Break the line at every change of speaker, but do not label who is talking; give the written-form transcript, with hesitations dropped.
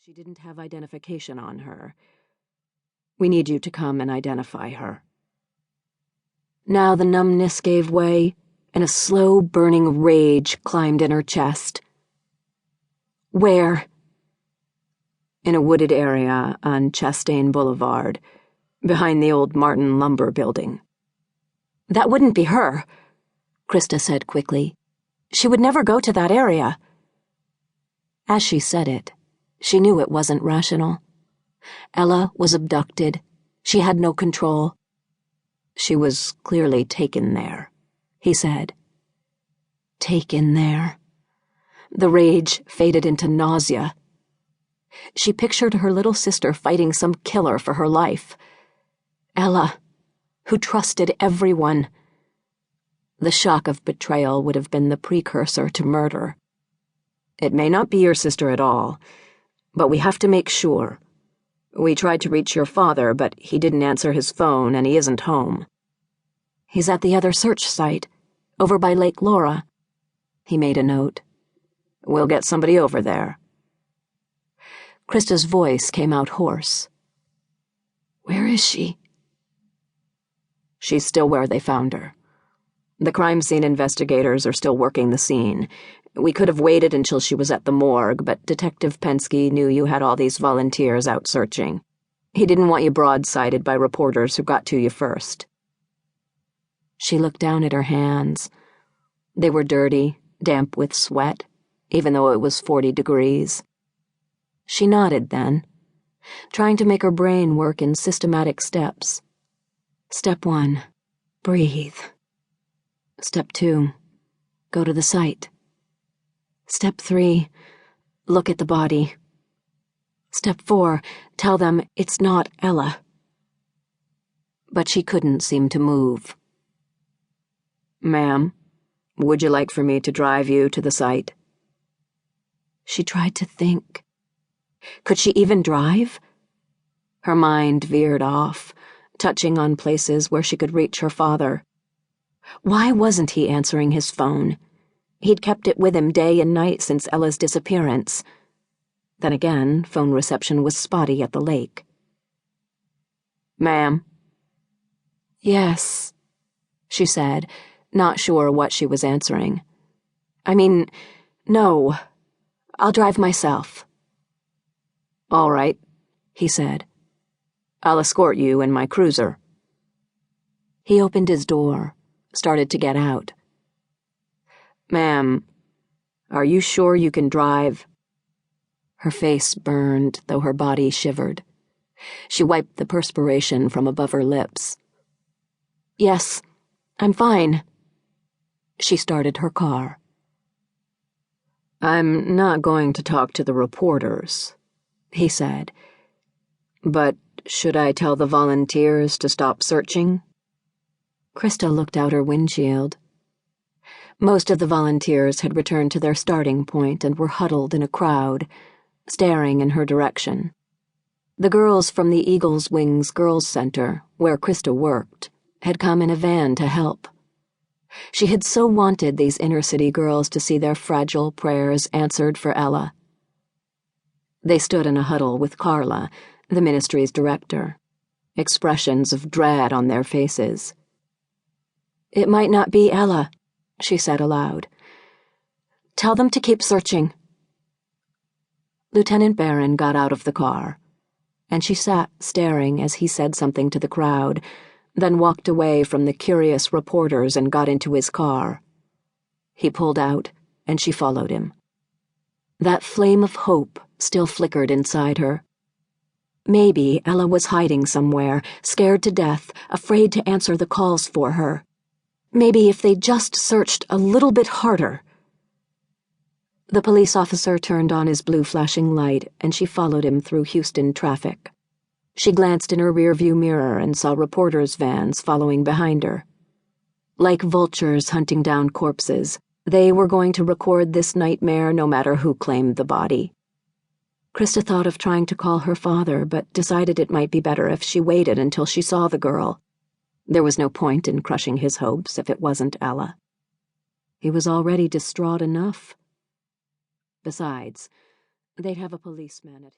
She didn't have identification on her. We need you to come and identify her. Now the numbness gave way, and a slow, burning rage climbed in her chest. Where? In a wooded area on Chastain Boulevard, behind the old Martin Lumber building. That wouldn't be her, Krista said quickly. She would never go to that area. As she said it, she knew it wasn't rational. Ella was abducted. She had no control. She was clearly taken there, he said. Taken there. The rage faded into nausea. She pictured her little sister fighting some killer for her life. Ella, who trusted everyone. The shock of betrayal would have been the precursor to murder. It may not be your sister at all, but we have to make sure. We tried to reach your father, but he didn't answer his phone and he isn't home. He's at the other search site, over by Lake Laura. He made a note. We'll get somebody over there. Krista's voice came out hoarse. Where is she? She's still where they found her. The crime scene investigators are still working the scene. We could have waited until she was at the morgue, but Detective Pensky knew you had all these volunteers out searching. He didn't want you broadsided by reporters who got to you first. She looked down at her hands. They were dirty, damp with sweat, even though it was 40 degrees. She nodded then, trying to make her brain work in systematic steps. Step 1, breathe. Step 2, go to the site. Step 3, look at the body. Step 4, tell them it's not Ella. But she couldn't seem to move. Ma'am, would you like for me to drive you to the site? She tried to think. Could she even drive? Her mind veered off, touching on places where she could reach her father. Why wasn't he answering his phone? He'd kept it with him day and night since Ella's disappearance. Then again, phone reception was spotty at the lake. Ma'am? Yes, she said, not sure what she was answering. No. I'll drive myself. All right, he said. I'll escort you in my cruiser. He opened his door, started to get out. Ma'am, are you sure you can drive? Her face burned, though her body shivered. She wiped the perspiration from above her lips. Yes, I'm fine. She started her car. I'm not going to talk to the reporters, he said. But should I tell the volunteers to stop searching? Krista looked out her windshield. Most of the volunteers had returned to their starting point and were huddled in a crowd, staring in her direction. The girls from the Eagle's Wings Girls' Center, where Krista worked, had come in a van to help. She had so wanted these inner-city girls to see their fragile prayers answered for Ella. They stood in a huddle with Carla, the ministry's director, expressions of dread on their faces. It might not be Ella, she said aloud. Tell them to keep searching. Lieutenant Barron got out of the car, and she sat staring as he said something to the crowd, then walked away from the curious reporters and got into his car. He pulled out, and she followed him. That flame of hope still flickered inside her. Maybe Ella was hiding somewhere, scared to death, afraid to answer the calls for her. Maybe if they just searched a little bit harder. The police officer turned on his blue flashing light, and she followed him through Houston traffic. She glanced in her rearview mirror and saw reporters' vans following behind her. Like vultures hunting down corpses, they were going to record this nightmare no matter who claimed the body. Krista thought of trying to call her father, but decided it might be better if she waited until she saw the girl. There was no point in crushing his hopes if it wasn't Ella. He was already distraught enough. Besides, they'd have a policeman at his